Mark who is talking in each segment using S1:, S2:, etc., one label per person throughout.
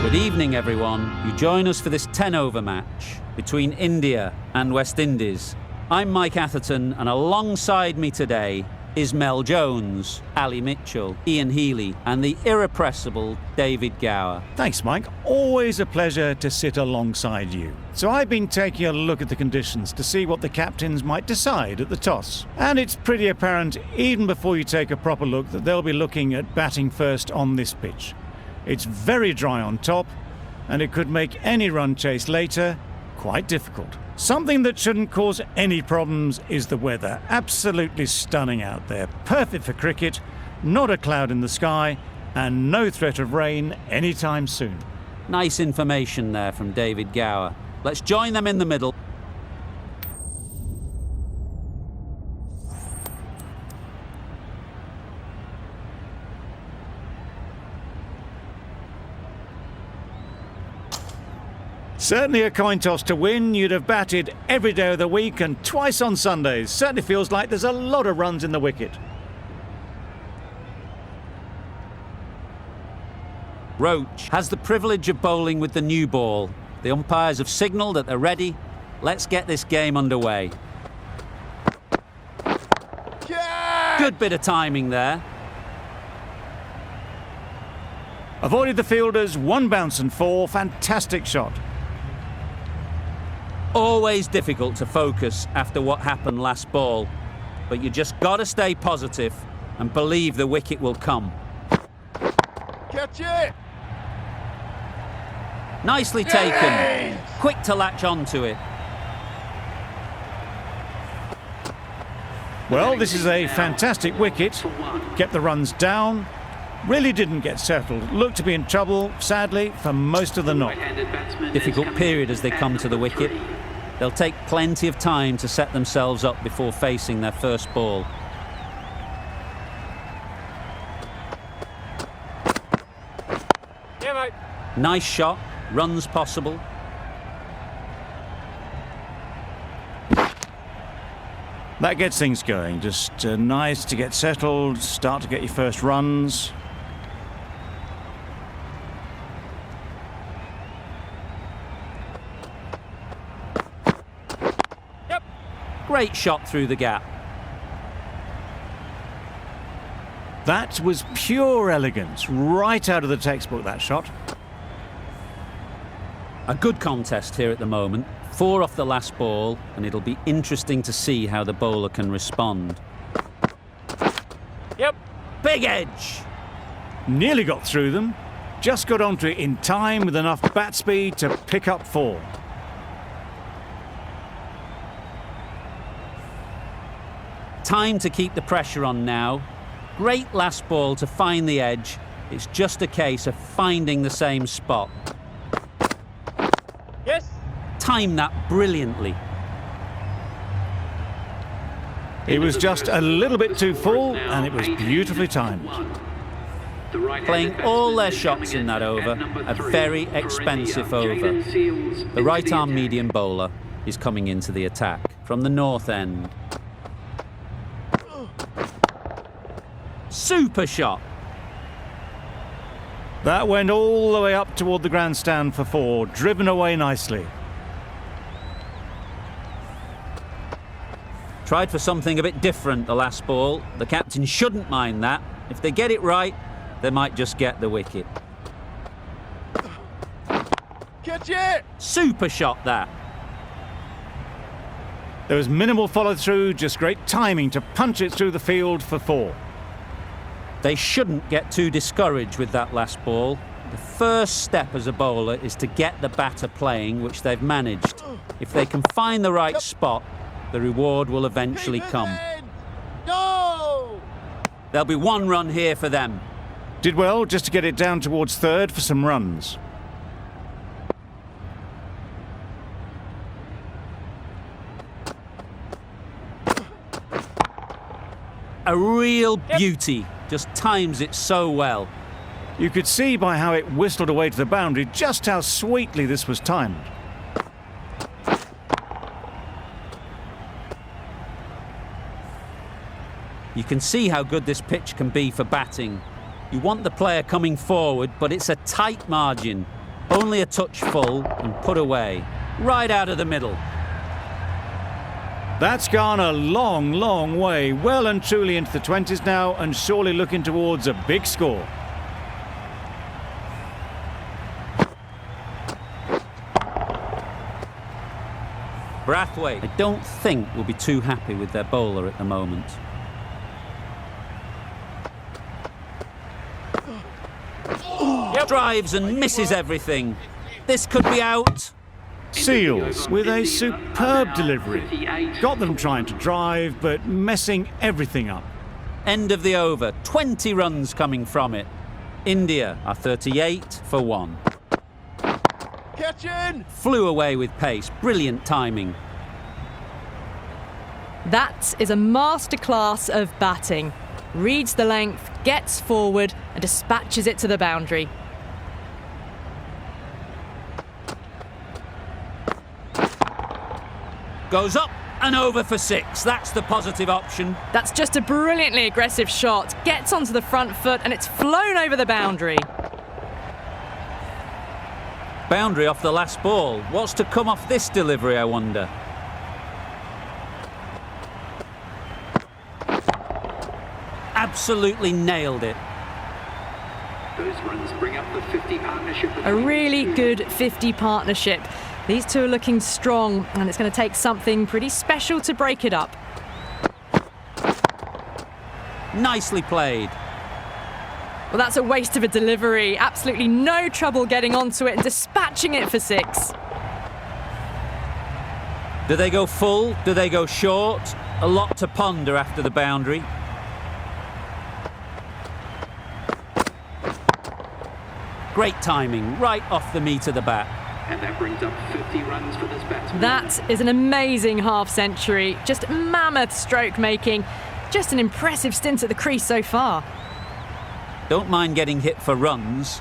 S1: Good evening, everyone. You join us for this 10-over match between India and West Indies. I'm Mike Atherton, and alongside me today is Mel Jones, Ali Mitchell, Ian Healy, and the irrepressible David Gower.
S2: Thanks, Mike. Always a pleasure to sit alongside you. So I've been taking a look at the conditions to see what the captains might decide at the toss. And it's pretty apparent, even before you take a proper look, that they'll be looking at batting first on this pitch. It's very dry on top, and it could make any run chase later quite difficult. Something that shouldn't cause any problems is the weather. Absolutely stunning out there. Perfect for cricket, not a cloud in the sky, and no threat of rain anytime soon.
S1: Nice information there from David Gower. Let's join them in the middle.
S2: Certainly a coin toss to win. You'd have batted every day of the week and twice on Sundays. Certainly feels like there's a lot of runs in the wicket.
S1: Roach has the privilege of bowling with the new ball. The umpires have signalled that they're ready. Let's get this game underway.
S3: Catch!
S1: Good bit of timing there.
S2: Avoided the fielders, one bounce and four. Fantastic shot.
S1: Always difficult to focus after what happened last ball, but you just got to stay positive and believe the wicket will come.
S3: Catch it!
S1: Nicely taken. Quick to latch onto it.
S2: Well, this is a fantastic wicket. Kept the runs down. Really didn't get settled. Looked to be in trouble, sadly, for most of the knock.
S1: Difficult period as they come to the wicket. They'll take plenty of time to set themselves up before facing their first ball.
S3: Yeah, mate.
S1: Nice shot. Runs possible.
S2: That gets things going. Just nice to get settled, start to get your first runs.
S1: Great shot through the gap.
S2: That was pure elegance, right out of the textbook, that shot.
S1: A good contest here at the moment. 4 off the last ball, and it'll be interesting to see how the bowler can respond.
S3: Yep.
S1: Big edge.
S2: Nearly got through them. Just got onto it in time with enough bat speed to pick up 4.
S1: Time to keep the pressure on now. Great last ball to find the edge. It's just a case of finding the same spot.
S3: Yes.
S1: Time that brilliantly.
S2: It was just a little bit too full, and it was beautifully timed.
S1: Playing all their shots in that over, a very expensive over. The right-arm medium bowler is coming into the attack from the north end. Super shot.
S2: That went all the way up toward the grandstand for 4, driven away nicely.
S1: Tried for something a bit different the last ball. The captain shouldn't mind that. If they get it right, they might just get the wicket.
S3: Catch it!
S1: Super shot that.
S2: There was minimal follow-through, just great timing to punch it through the field for 4.
S1: They shouldn't get too discouraged with that last ball. The first step as a bowler is to get the batter playing, which they've managed. If they can find the right spot, the reward will eventually come.
S3: No!
S1: There'll be 1 run here for them.
S2: Did well just to get it down towards 3rd for some runs.
S1: A real beauty. Just times it so well.
S2: You could see by how it whistled away to the boundary just how sweetly this was timed.
S1: You can see how good this pitch can be for batting. You want the player coming forward, but it's a tight margin. Only a touch full and put away. Right out of the middle.
S2: That's gone a long, long way. Well and truly into the 20s now, and surely looking towards a big score.
S1: Brathwaite, I don't think will be too happy with their bowler at the moment. Drives and misses everything. This could be out.
S2: Seals with a superb delivery. Got them trying to drive, but messing everything up.
S1: End of the over. 20 runs coming from it. India are 38 for 1.
S3: Catch in!
S1: Flew away with pace. Brilliant timing.
S4: That is a masterclass of batting. Reads the length, gets forward and dispatches it to the boundary.
S1: Goes up and over for 6. That's the positive option.
S4: That's just a brilliantly aggressive shot. Gets onto the front foot and it's flown over the boundary.
S1: Boundary off the last ball. What's to come off this delivery, I wonder? Absolutely nailed it.
S5: Those runs bring up the 50 partnership.
S4: A really good 50 partnership. These two are looking strong and it's going to take something pretty special to break it up.
S1: Nicely played.
S4: Well, that's a waste of a delivery. Absolutely no trouble getting onto it and dispatching it for 6.
S1: Do they go full? Do they go short? A lot to ponder after the boundary. Great timing, right off the meat of the bat.
S5: And that brings up 50 runs for this batsman.
S4: That is an amazing half-century. Just mammoth stroke making. Just an impressive stint at the crease so far.
S1: Don't mind getting hit for runs.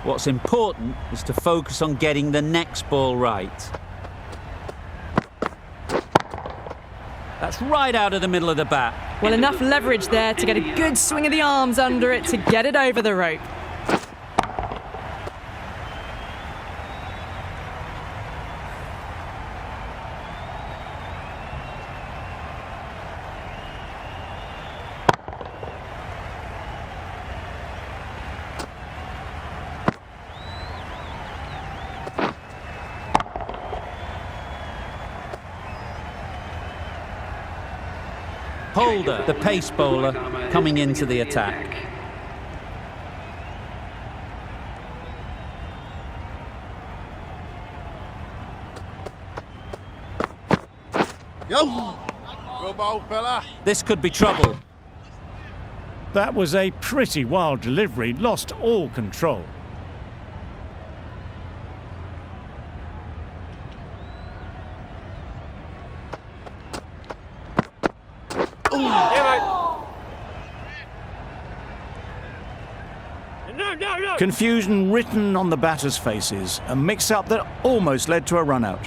S1: What's important is to focus on getting the next ball right. That's right out of the middle of the bat.
S4: Well, enough leverage there to get a good swing of the arms under it to get it over the rope.
S1: Holder, the pace bowler, coming into the attack.
S3: Yo! Good ball, fella.
S1: This could be trouble.
S2: That was a pretty wild delivery, lost all control. Confusion written on the batters' faces, a mix-up that almost led to a run-out.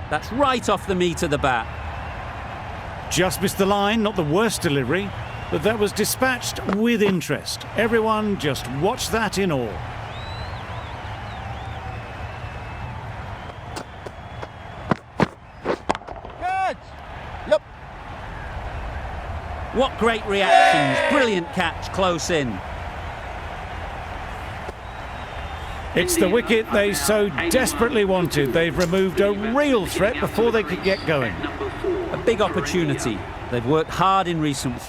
S1: That's right off the meat of the bat.
S2: Just missed the line, not the worst delivery, but that was dispatched with interest. Everyone just watched that in awe.
S3: Catch! Yep.
S1: What great reactions. Brilliant catch close in.
S2: It's the wicket they so desperately wanted. They've removed a real threat before they could get going.
S1: A big opportunity. They've worked hard in recent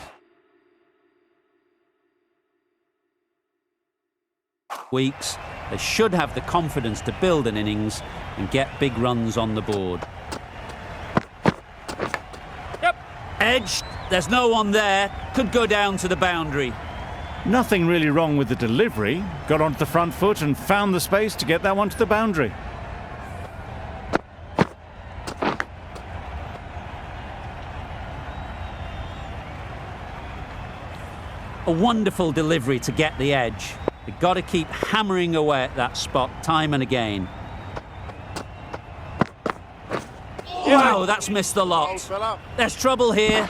S1: weeks. They should have the confidence to build an innings and get big runs on the board. Yep. Edged. There's no one there. Could go down to the boundary.
S2: Nothing really wrong with the delivery. Got onto the front foot and found the space to get that one to the boundary.
S1: A wonderful delivery to get the edge. They've got to keep hammering away at that spot time and again. Wow, that's missed the lot. There's trouble here.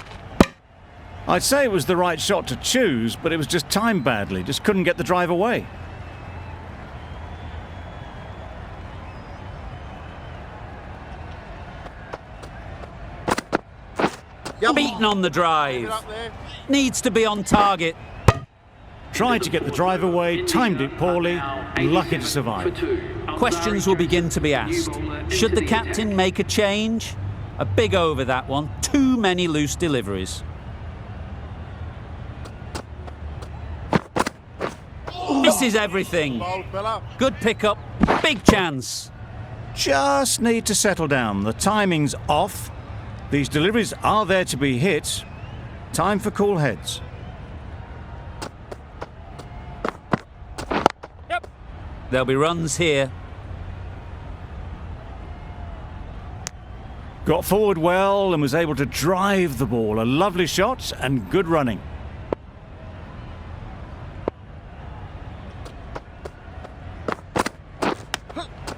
S2: I'd say it was the right shot to choose, but it was just timed badly. Just couldn't get the drive away.
S1: Beaten on the drive.
S3: Up there.
S1: Needs to be on target.
S2: Tried to get the drive away, timed it poorly, lucky to survive.
S1: Questions will begin to be asked. Should the captain make a change? A big over, that one. Too many loose deliveries. Misses everything.
S3: Bowl fella.
S1: Good pickup. Big chance.
S2: Just need to settle down. The timing's off. These deliveries are there to be hit. Time for cool heads.
S1: There'll be runs here.
S2: Got forward well and was able to drive the ball. A lovely shot and good running.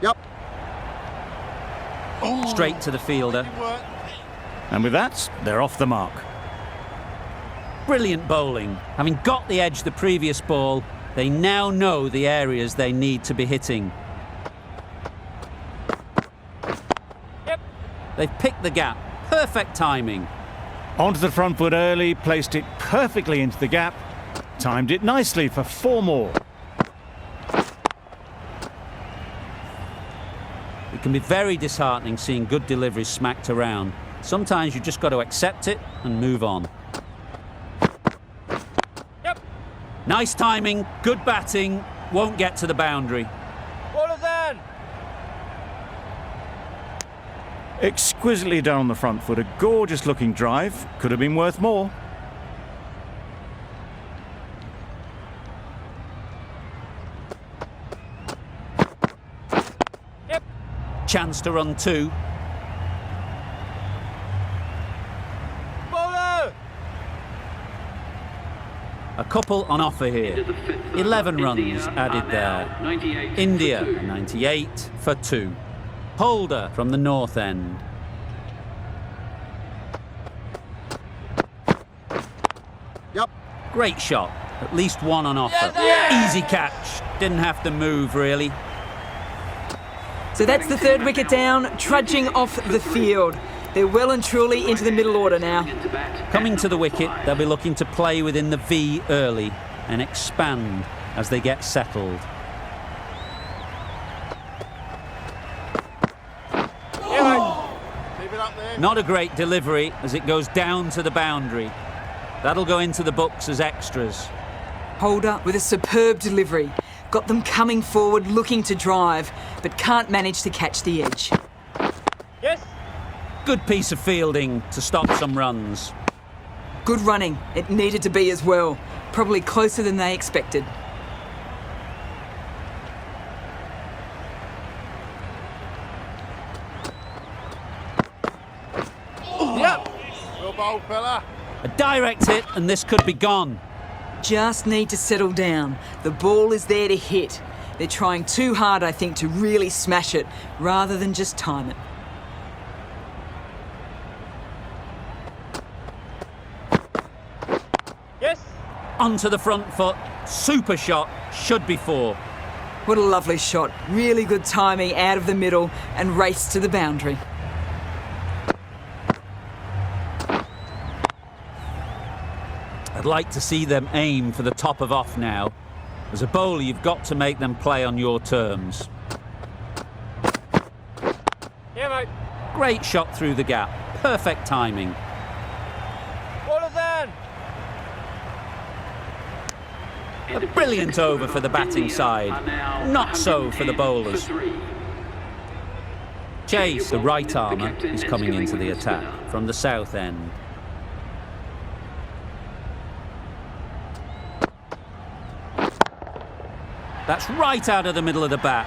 S3: Yep.
S1: Straight to the fielder.
S3: Work.
S2: And with that, they're off the mark.
S1: Brilliant bowling. Having got the edge the previous ball, they now know the areas they need to be hitting. They've picked the gap. Perfect timing.
S2: Onto the front foot early, placed it perfectly into the gap. Timed it nicely for 4 more.
S1: It can be very disheartening seeing good deliveries smacked around. Sometimes you've just got to accept it and move on. Nice timing, good batting, won't get to the boundary.
S3: Bowlers in.
S2: Exquisitely done on the front foot. A gorgeous looking drive. Could have been worth more.
S1: Chance to run 2.
S3: Bowler.
S1: A couple on offer here. 11 runs added there. India 98 for 2. Holder from the north end.
S3: Yep.
S1: Great shot. At least 1 on offer. Easy catch. Didn't have to move really.
S6: So that's the 3rd wicket down, trudging off the field. They're well and truly into the middle order now.
S1: Coming to the wicket, they'll be looking to play within the V early and expand as they get settled.
S3: Leave it up there.
S1: Not a great delivery as it goes down to the boundary. That'll go into the books as extras.
S6: Holder with a superb delivery. Got them coming forward, looking to drive, but can't manage to catch the edge.
S3: Yes.
S1: Good piece of fielding to stop some runs.
S6: Good running. It needed to be as well. Probably closer than they expected.
S3: Yep. Good bowl fella.
S1: A direct hit and this could be gone.
S6: Just need to settle down. The ball is there to hit. They're trying too hard, I think, to really smash it, rather than just time it.
S3: Yes.
S1: Onto the front foot. Super shot. Should be 4.
S6: What a lovely shot. Really good timing out of the middle and race to the boundary.
S1: I'd like to see them aim for the top of off now. As a bowler, you've got to make them play on your terms.
S3: Yeah, mate.
S1: Great shot through the gap. Perfect timing.
S3: Bowlers in.
S1: A brilliant over for the batting side. Not so for the bowlers. Chase, the right armour, is coming into the attack from the south end. That's right out of the middle of the bat.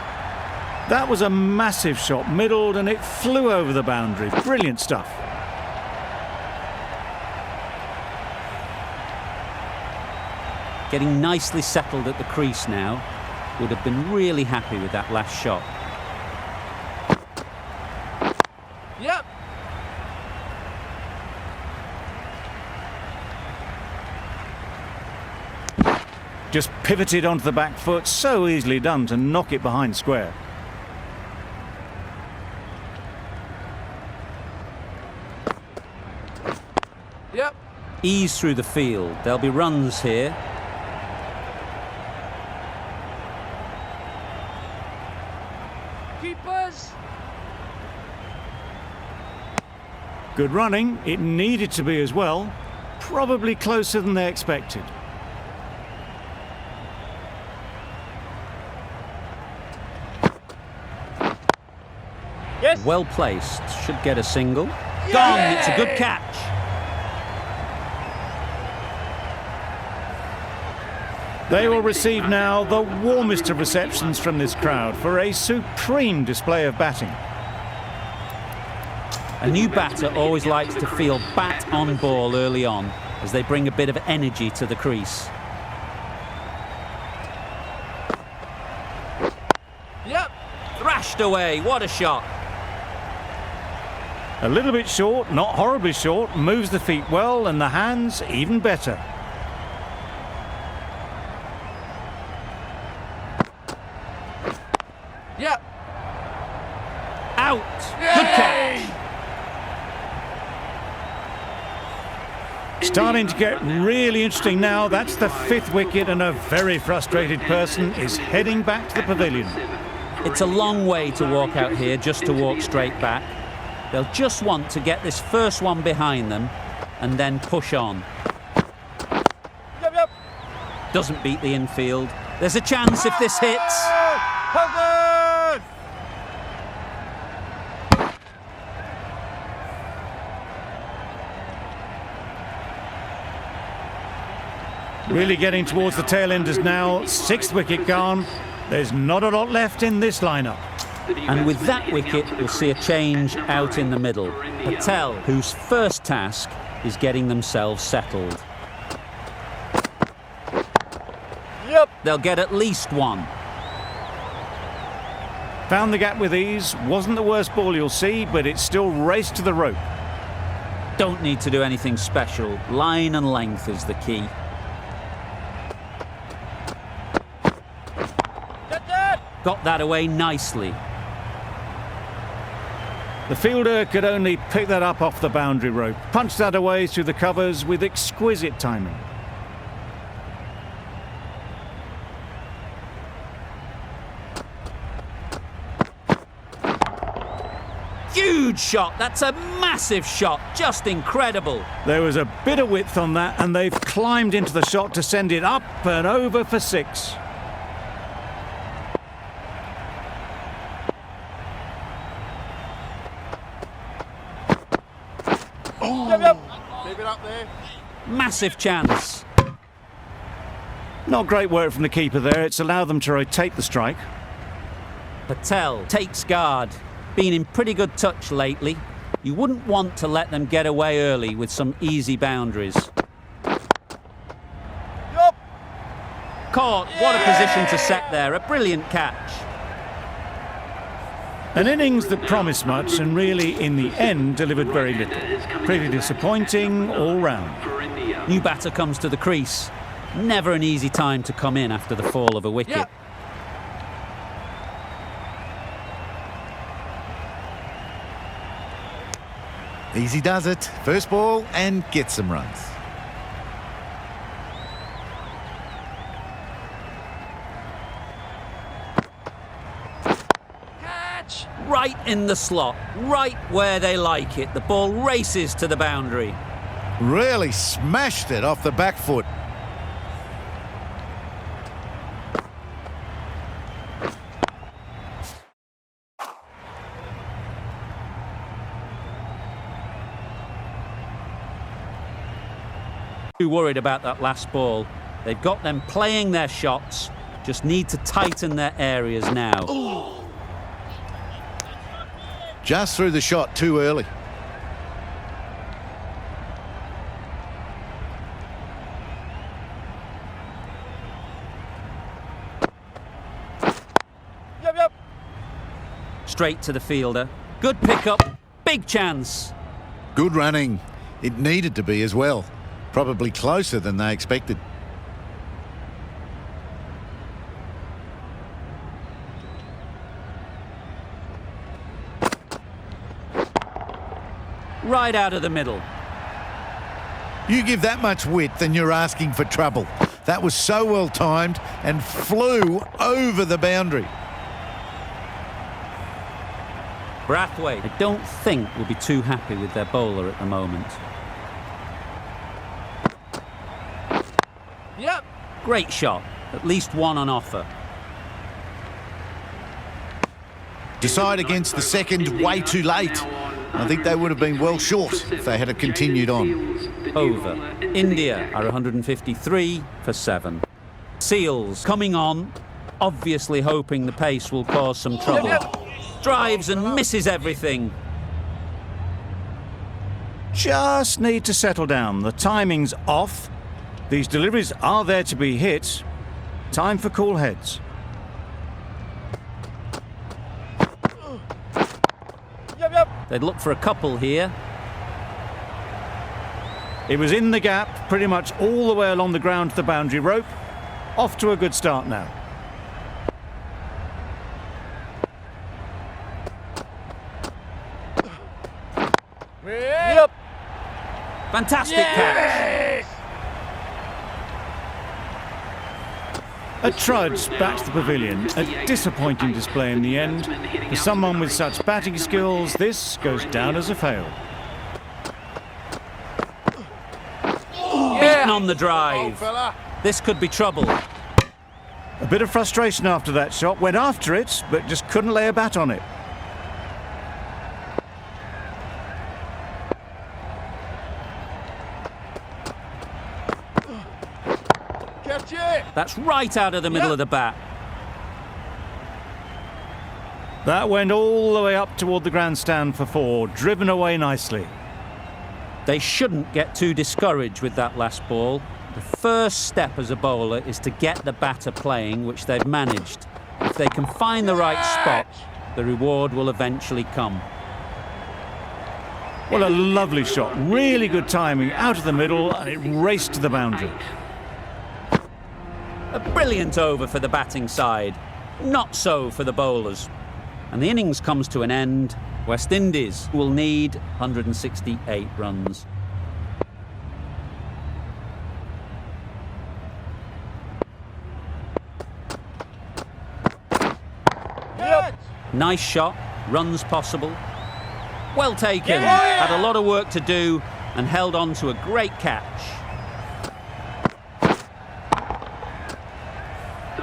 S2: That was a massive shot, middled, and it flew over the boundary. Brilliant stuff.
S1: Getting nicely settled at the crease now. Would have been really happy with that last shot.
S3: Yep.
S2: Just pivoted onto the back foot, so easily done to knock it behind square.
S3: Yep.
S1: Ease through the field. There'll be runs here.
S3: Keepers.
S2: Good running. It needed to be as well. Probably closer than they expected.
S3: Yes.
S1: Well placed. Should get a single. Gone. It's a good catch.
S2: They will receive now the warmest of receptions from this crowd for a supreme display of batting.
S1: A new batter always likes to feel bat on ball early on, as they bring a bit of energy to the crease.
S3: Yep.
S1: Thrashed away. What a shot.
S2: A little bit short, not horribly short, moves the feet well and the hands even better.
S3: Yep.
S1: Out. Good catch.
S2: Starting to get really interesting now. That's the 5th wicket and a very frustrated person is heading back to the pavilion.
S1: It's a long way to walk out here just to walk straight back. They'll just want to get this first one behind them and then push on.
S3: Yep, yep.
S1: Doesn't beat the infield. There's a chance if this hits.
S3: Hogan!
S2: Really getting towards the tail enders now. 6th wicket gone. There's not a lot left in this lineup.
S1: And with that wicket, we'll see a change out in the middle. Patel, whose first task is getting themselves settled.
S3: Yep.
S1: They'll get at least one.
S2: Found the gap with ease. Wasn't the worst ball you'll see, but it still raced to the rope.
S1: Don't need to do anything special. Line and length is the key. Got that away nicely.
S2: The fielder could only pick that up off the boundary rope. Punched that away through the covers with exquisite timing.
S1: Huge shot. That's a massive shot. Just incredible.
S2: There was a bit of width on that, and they've climbed into the shot to send it up and over for 6.
S3: Yep, yep. Keep it up there.
S1: Massive chance.
S2: Not great work from the keeper there. It's allowed them to rotate the strike.
S1: Patel takes guard. Been in pretty good touch lately. You wouldn't want to let them get away early with some easy boundaries.
S3: Yup.
S1: Caught. What a position to set there. A brilliant catch.
S2: An innings that promised much and really, in the end, delivered very little. Pretty disappointing all round.
S1: New batter comes to the crease. Never an easy time to come in after the fall of a wicket.
S3: Yep.
S7: Easy does it. First ball and gets some runs.
S3: Catch.
S1: Right in the slot. Right where they like it. The ball races to the boundary.
S7: Really smashed it off the back foot.
S1: Too worried about that last ball. They've got them playing their shots. Just need to tighten their areas now.
S7: Just threw the shot too early.
S3: Yep, yep.
S1: Straight to the fielder. Good pickup. Big chance.
S7: Good running. It needed to be as well. Probably closer than they expected.
S1: right out of the middle.
S7: You give that much width and you're asking for trouble. That was so well timed and flew over the boundary.
S1: Brathwaite, I don't think, will be too happy with their bowler at the moment.
S3: Yep.
S1: Great shot, at least one on offer.
S7: Decide against the second way too late. I think they would have been well short if they had continued on.
S1: Over. India are 153 for 7. Seals coming on, obviously hoping the pace will cause some trouble. Drives and misses everything.
S2: Just need to settle down. The timing's off. These deliveries are there to be hit. Time for cool heads.
S3: Yep.
S1: They'd look for a couple here.
S2: It was in the gap, pretty much all the way along the ground to the boundary rope. Off to a good start now.
S3: Yep.
S1: Fantastic catch.
S2: A trudge back to the pavilion. A disappointing display in the end. For someone with such batting skills, this goes down as a fail.
S1: Beaten on the drive.
S3: Fella.
S1: This could be trouble.
S2: A bit of frustration after that shot. Went after it, but just couldn't lay a bat on it.
S3: Catch it.
S1: That's right out of the middle of the bat.
S2: That went all the way up toward the grandstand for 4, driven away nicely.
S1: They shouldn't get too discouraged with that last ball. The first step as a bowler is to get the batter playing, which they've managed. If they can find the right spot, the reward will eventually come.
S2: Well, a lovely shot. Really good timing out of the middle, and it raced to the boundary.
S1: A brilliant over for the batting side. Not so for the bowlers. And the innings comes to an end. West Indies will need 168 runs.
S3: Yep.
S1: Nice shot, runs possible. Well taken, had a lot of work to do and held on to a great catch.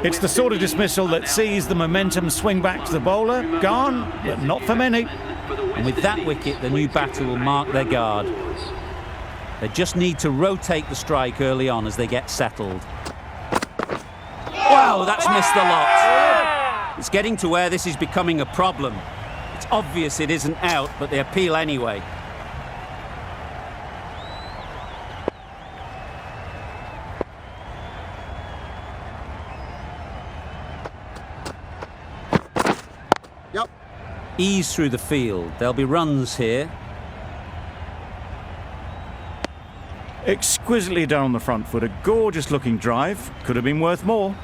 S2: It's the sort of dismissal that sees the momentum swing back to the bowler. Gone, but not for many.
S1: And with that wicket, the new batter will mark their guard. They just need to rotate the strike early on as they get settled. Wow, that's missed the lot. It's getting to where this is becoming a problem. It's obvious it isn't out, but they appeal anyway.
S3: Yep.
S1: Ease through the field. There'll be runs here.
S2: Exquisitely done on the front foot. A gorgeous looking drive. Could have been worth more.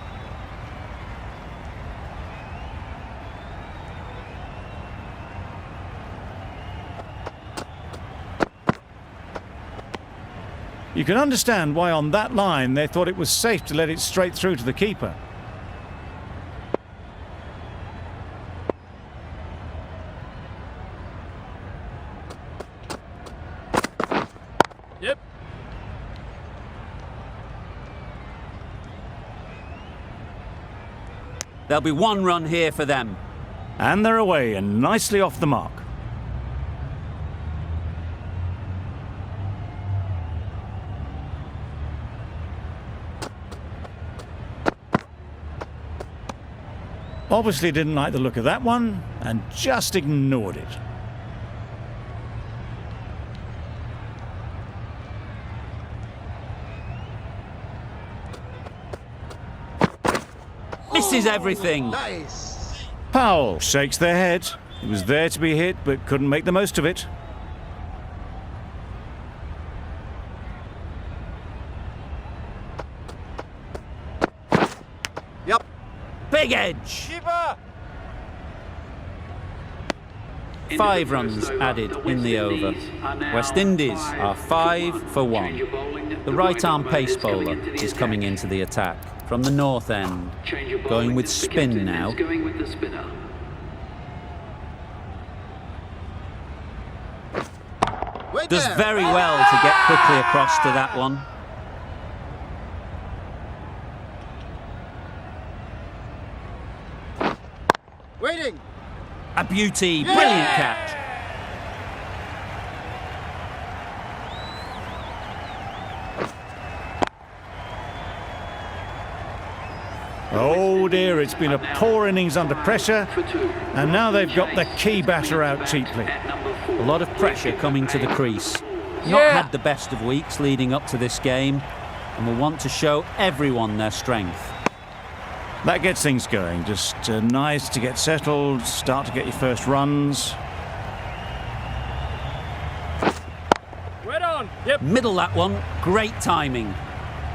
S2: You can understand why on that line they thought it was safe to let it straight through to the keeper.
S3: Yep.
S1: There'll be one run here for them.
S2: And they're away and nicely off the mark. Obviously didn't like the look of that one and just ignored it.
S1: Misses everything.
S3: Nice.
S2: Powell shakes their head. It was there to be hit but couldn't make the most of it.
S3: Yep.
S1: Big edge.
S3: Keeper.
S1: 5 runs added in the over. West Indies are 5 for 1. The right-arm pace bowler is coming into the attack from the north end, going with spin now. Does very well to get quickly across to that one.
S3: Waiting.
S1: A beauty, brilliant catch.
S2: Oh dear, it's been a poor innings under pressure, and now they've got the key batter out cheaply.
S1: A lot of pressure coming to the crease. Not had the best of weeks leading up to this game, and will want to show everyone their strength.
S2: That gets things going. Just nice to get settled, start to get your first runs.
S3: Right on. Yep.
S1: Middle that one, great timing.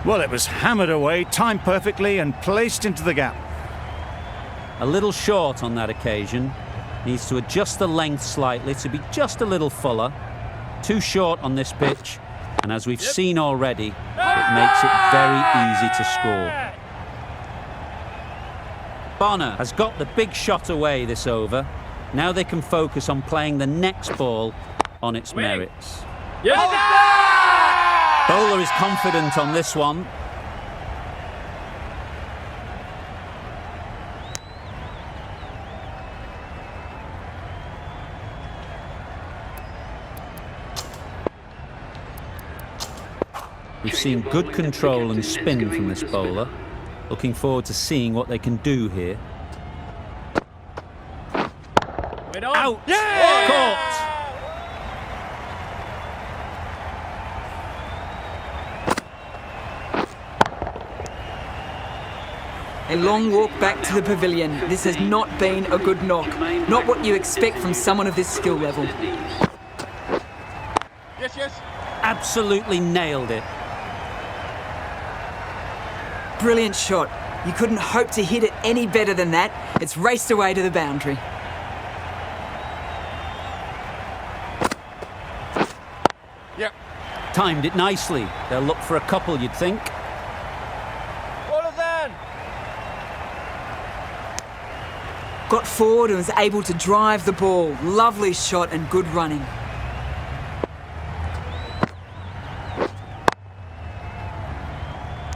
S2: Well, it was hammered away, timed perfectly and placed into the gap.
S1: A little short on that occasion. Needs to adjust the length slightly to be just a little fuller. Too short on this pitch, and as we've seen already, it makes it very easy to score. Bonner has got the big shot away this over. Now they can focus on playing the next ball on its merits. Bowler is confident on this one. We've seen good control and spin from this bowler. Looking forward to seeing what they can do here. Out! Caught!
S6: A long walk back to the pavilion. This has not been a good knock. Not what you expect from someone of this skill level.
S3: Yes.
S1: Absolutely nailed it.
S6: Brilliant shot. You couldn't hope to hit it any better than that. It's raced away to the boundary.
S3: Yep.
S1: Timed it nicely. They'll look for a couple, you'd think.
S6: Got forward and was able to drive the ball. Lovely shot and good running.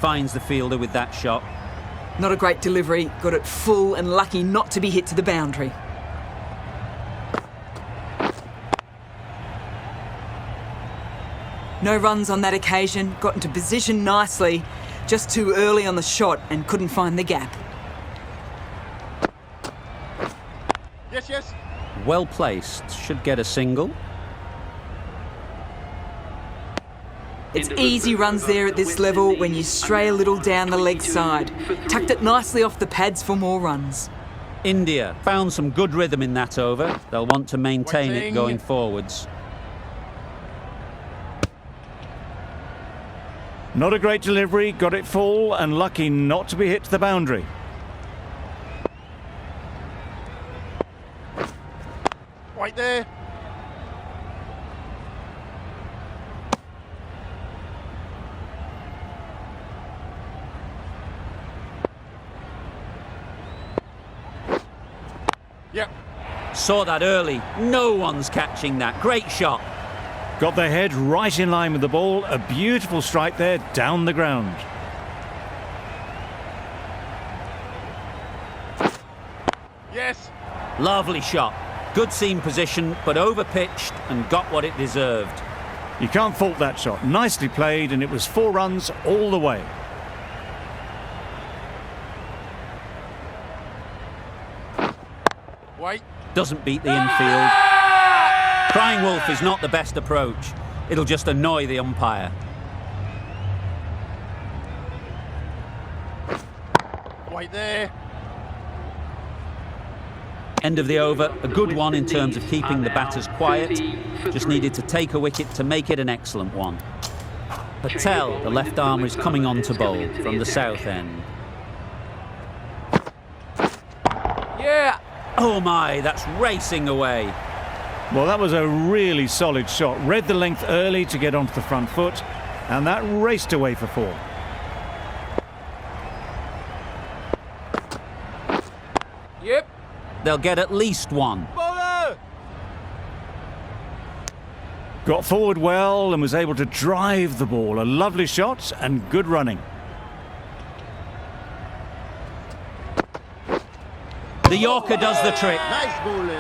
S1: Finds the fielder with that shot.
S6: Not a great delivery. Got it full and lucky not to be hit to the boundary. No runs on that occasion. Got into position nicely. Just too early on the shot and couldn't find the gap.
S3: Yes.
S1: Well placed. Should get a single.
S6: It's easy runs there at this level when you stray a little down the leg side. Tucked it nicely off the pads for more runs.
S1: India found some good rhythm in that over. They'll want to maintain it going forwards.
S2: Not a great delivery, got it full and lucky not to be hit to the boundary.
S3: Right there. Yep.
S1: Saw that early. No one's catching that. Great shot.
S2: Got their head right in line with the ball. A beautiful strike there down the ground.
S3: Yes.
S1: Lovely shot. Good seam position, but over-pitched and got what it deserved.
S2: You can't fault that shot. Nicely played, and it was 4 runs all the way.
S3: Wait.
S1: Doesn't beat the infield. Crying wolf is not the best approach. It'll just annoy the umpire.
S3: Wait there.
S1: End of the over, a good one in terms of keeping the batters quiet. Just needed to take a wicket to make it an excellent one. Patel, the left armer, is coming on to bowl from the south end.
S3: Yeah.
S1: Oh my, that's racing away.
S2: Well, that was a really solid shot. Read the length early to get onto the front foot, and that raced away for 4.
S3: Yep.
S1: They'll get at least 1.
S3: Bowler!
S2: Got forward well and was able to drive the ball. A lovely shot and good running.
S1: The Yorker does the trick.
S3: Nice bowling.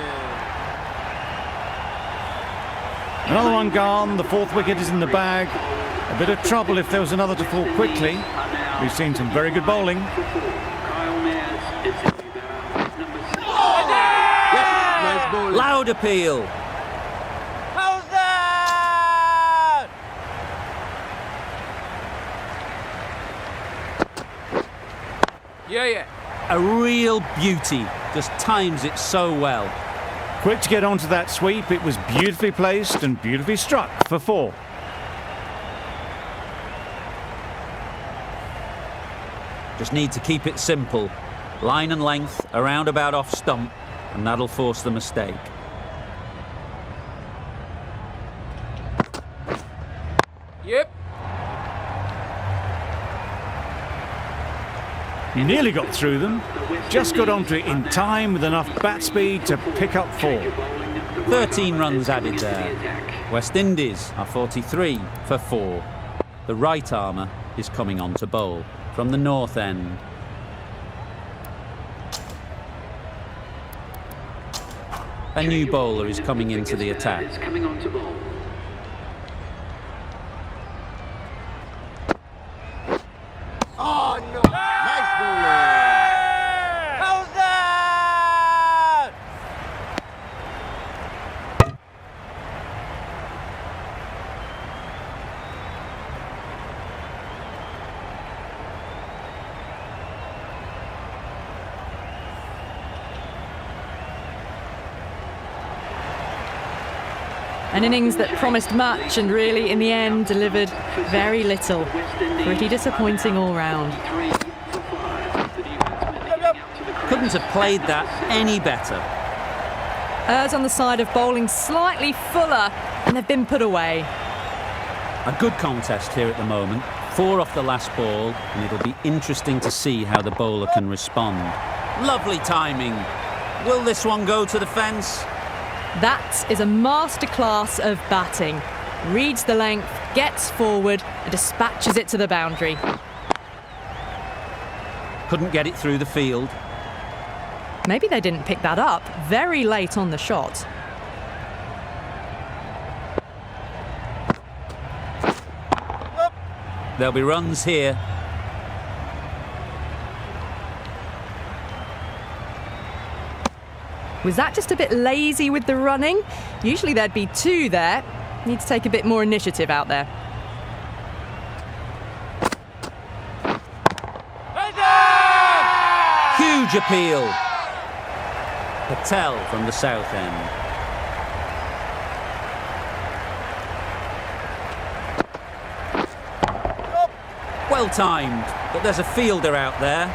S2: Another one gone. The 4th wicket is in the bag. A bit of trouble if there was another to fall quickly. We've seen some very good bowling.
S3: Nice bowling.
S1: Loud appeal.
S3: How's that? Yeah.
S1: A real beauty. Just times it so well.
S2: Quick to get onto that sweep. It was beautifully placed and beautifully struck for 4.
S1: Just need to keep it simple. Line and length, around about off stump, and that'll force the mistake.
S3: Yep.
S2: He nearly got through them. Just got onto it in time with enough bat speed to pick up 4.
S1: 13 runs added there. West Indies are 43 for 4. The right armour is coming on to bowl from the north end. A new bowler is coming into the attack.
S3: Oh no. Nice bowling. How's that?
S4: An innings that promised much and really, in the end, delivered very little. Pretty disappointing all round.
S1: Couldn't have played that any better.
S4: Errs on the side of bowling slightly fuller, and they've been put away.
S1: A good contest here at the moment. 4 off the last ball, and it'll be interesting to see how the bowler can respond. Lovely timing. Will this one go to the fence?
S4: That is a masterclass of batting. Reads the length, gets forward, and dispatches it to the boundary.
S1: Couldn't get it through the field.
S4: Maybe they didn't pick that up very late on the shot.
S1: There'll be runs here.
S4: Was that just a bit lazy with the running? Usually there'd be 2 there. Need to take a bit more initiative out there.
S1: Huge appeal. Patel from the south end. Well timed, but there's a fielder out there.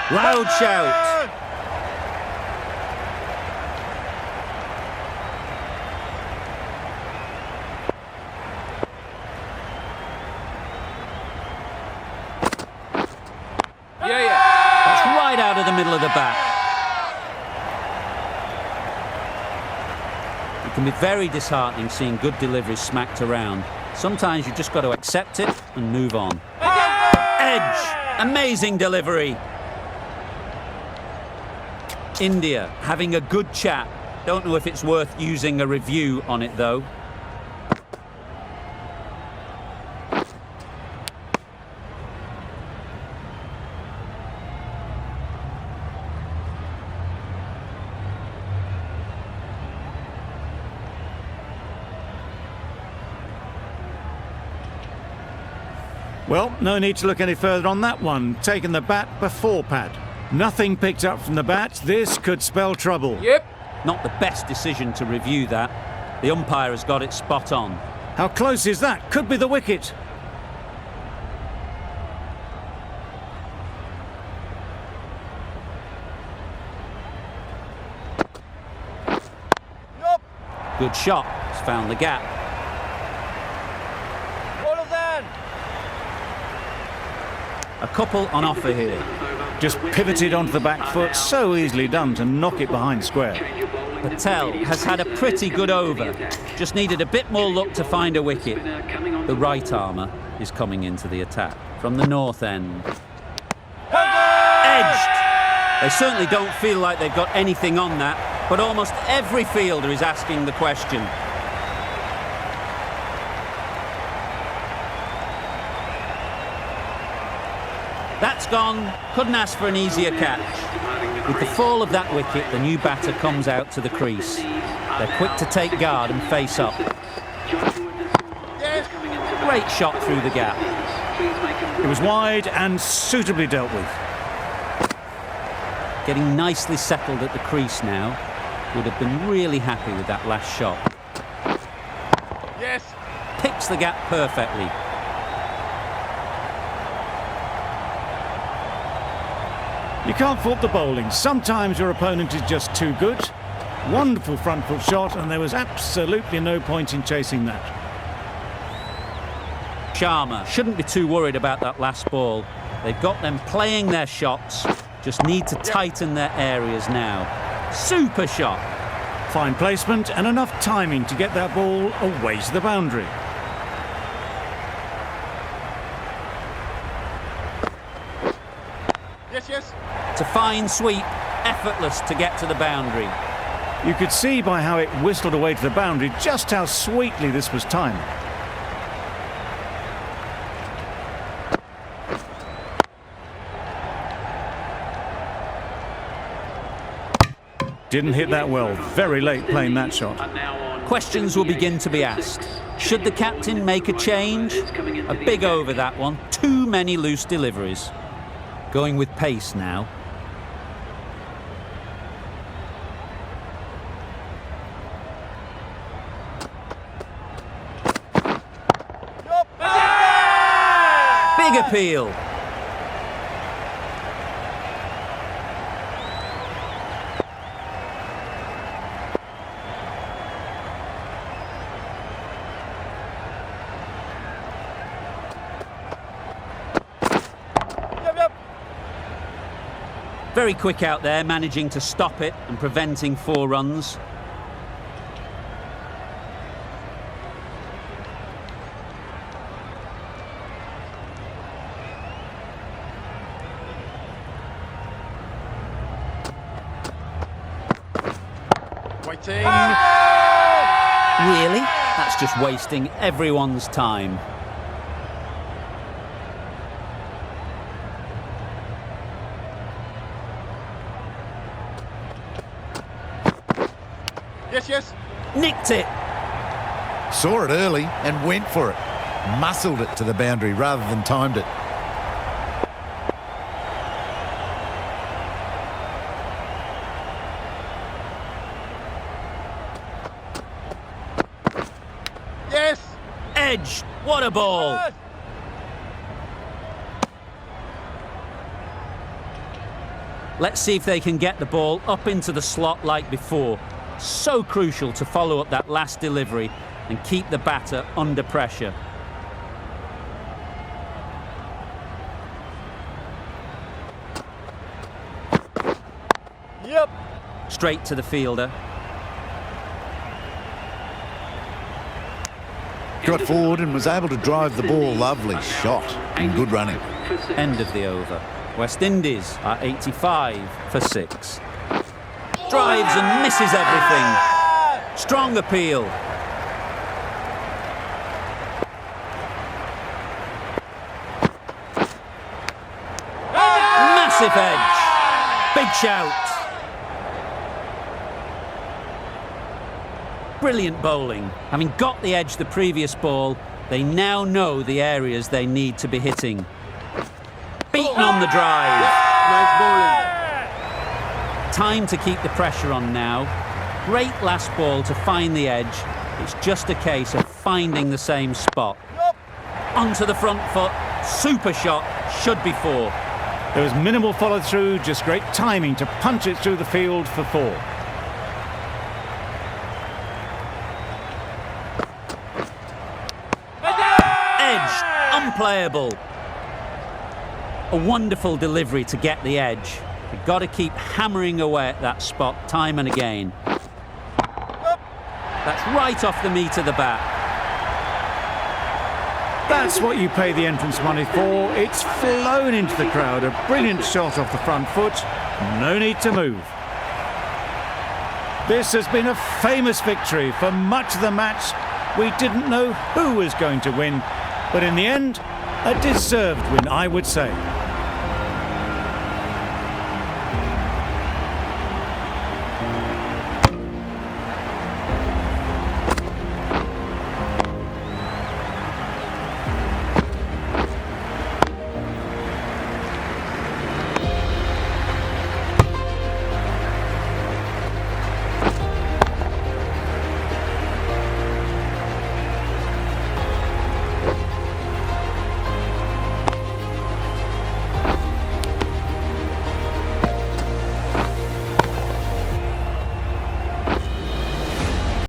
S1: Loud shout.
S3: Yeah.
S1: That's right out of the middle of the bat. It can be very disheartening seeing good deliveries smacked around. Sometimes you just got to accept it and move on. Edge! Amazing delivery. India having a good chat. Don't know if it's worth using a review on it though.
S2: Well, no need to look any further on that one. Taking the bat before pad. Nothing picked up from the bat. This could spell trouble.
S3: Yep.
S1: Not the best decision to review that. The umpire has got it spot on.
S2: How close is that? Could be the wicket.
S3: Nope.
S1: Good shot. It's found the gap.
S3: Well done.
S1: A couple on offer here.
S2: Just pivoted onto the back foot. So easily done to knock it behind square.
S1: Patel has had a pretty good over. Just needed a bit more luck to find a wicket. The right armour is coming into the attack from the north end. Edged! They certainly don't feel like they've got anything on that, but almost every fielder is asking the question. That's gone. Couldn't ask for an easier catch. With the fall of that wicket, the new batter comes out to the crease. They're quick to take guard and face up. Great shot through the gap.
S2: It was wide and suitably dealt with.
S1: Getting nicely settled at the crease now. Would have been really happy with that last shot.
S3: Yes.
S1: Picks the gap perfectly.
S2: You can't fault the bowling. Sometimes your opponent is just too good. Wonderful front foot shot, and there was absolutely no point in chasing that.
S1: Sharma shouldn't be too worried about that last ball. They've got them playing their shots. Just need to tighten their areas now. Super shot.
S2: Fine placement and enough timing to get that ball away to the boundary.
S3: Yes.
S1: It's a fine sweep, effortless to get to the boundary.
S2: You could see by how it whistled away to the boundary just how sweetly this was timed. Didn't hit that well. Very late playing that shot.
S1: Questions will begin to be asked. Should the captain make a change? A big over that one. Too many loose deliveries. Going with pace now. Big appeal. Very quick out there, managing to stop it and preventing 4 runs.
S3: Waiting.
S1: Really? That's just wasting everyone's time.
S3: Yes.
S1: Nicked it.
S7: Saw it early and went for it. Muscled it to the boundary rather than timed it.
S3: Yes.
S1: Edge. What a ball. Let's see if they can get the ball up into the slot like before. So crucial to follow up that last delivery and keep the batter under pressure.
S3: Yep.
S1: Straight to the fielder.
S7: Got forward and was able to drive the ball. Lovely shot and good running.
S1: End of the over. West Indies are 85 for 6. Drives and misses everything. Strong appeal. Massive edge. Big shout. Brilliant bowling. Having got the edge the previous ball, they now know the areas they need to be hitting. Beaten on the drive.
S3: Nice bowling.
S1: Time to keep the pressure on now. Great last ball to find the edge. It's just a case of finding the same spot. Onto the front foot. Super shot. Should be 4.
S2: There was minimal follow-through, just great timing to punch it through the field for 4.
S1: Edge. Unplayable. A wonderful delivery to get the edge. You've got to keep hammering away at that spot time and again. That's right off the meat of the bat.
S2: That's what you pay the entrance money for. It's flown into the crowd. A brilliant shot off the front foot. No need to move. This has been a famous victory. For much of the match, we didn't know who was going to win. But in the end, a deserved win, I would say.